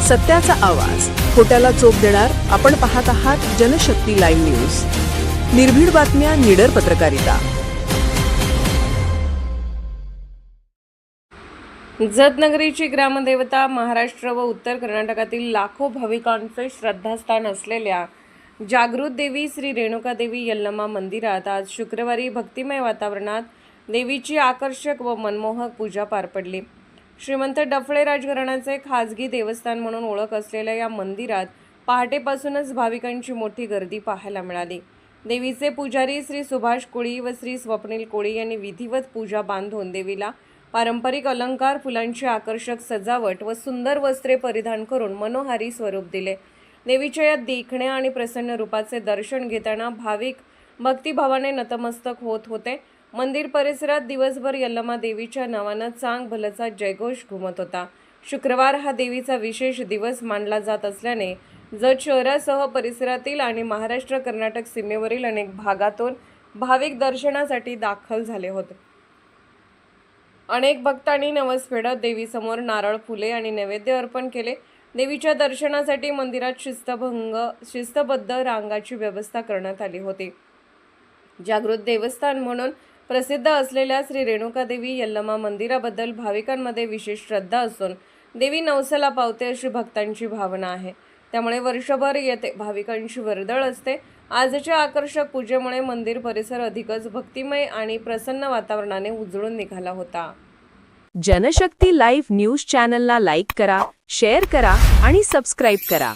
सत्याचा आवाज, खोट्याला चोप देणार. आपण पाहत आहात जनशक्ती लाईव्ह न्यूज. निर्भीड बातम्या, निडर पत्रकारिता. जतनगरीची ग्रामदेवता, महाराष्ट्र व उत्तर कर्नाटकातील लाखो भाविकांचे श्रद्धास्थान असलेल्या जागृत देवी श्री रेणुका देवी यल्लमा मंदिरात आज शुक्रवारी भक्तिमय वातावरणात देवीची आकर्षक व मनमोहक पूजा पार पडली. श्रीमंत डफळे राजघराण्याचे खाजगी देवस्थान म्हणून ओळख असलेल्या या मंदिरात पहाटेपासूनच भाविकांची मोठी गर्दी पाहायला मिळाली. देवीचे पुजारी श्री सुभाष कोळी व श्री स्वप्नील कोळी यांनी विधिवत पूजा बांधून देवीला पारंपरिक अलंकार, फुलांची आकर्षक सजावट व सुंदर वस्त्रे परिधान करून मनोहारी स्वरूप दिले. देवीच्या या देखण्या आणि प्रसन्न रूपाचे दर्शन घेताना भाविक भक्तिभावाने नतमस्तक होत होते. मंदिर परिसरात दिवसभर यल्लमा देवीच्या नावानं चांग भलचा जयघोष घुमत होता. शुक्रवार हा देवीचा विशेष दिवस मानला जात असल्याने जत शहरासह परिसरातील आणि महाराष्ट्र कर्नाटक सीमेवरील अनेक भागातून भाविक दर्शनासाठी दाखल झाले होते. अनेक भक्तांनी नवस फेडत देवीसमोर नारळ, फुले आणि नैवेद्य अर्पण केले. देवीच्या दर्शनासाठी मंदिरात शिस्तबद्ध रांगाची व्यवस्था करण्यात आली होती. जागृत देवस्थान म्हणून प्रसिद्ध असलेल्या श्री रेणुका देवी यल्लमा मंदिराबद्दल भाविकांमध्ये विशेष श्रद्धा असून देवी नवसाला पावते अशी भक्तांची भावना आहे. त्यामुळे वर्षभर येथे भाविकांची वर्दळ असते. आजच्या आकर्षक पूजेमुळे मंदिर परिसर अधिकच भक्तिमय आणि प्रसन्न वातावरणाने उजळून निघाला होता. जनशक्ती लाईव्ह न्यूज चॅनलला लाईक करा, शेअर करा आणि सबस्क्राईब करा.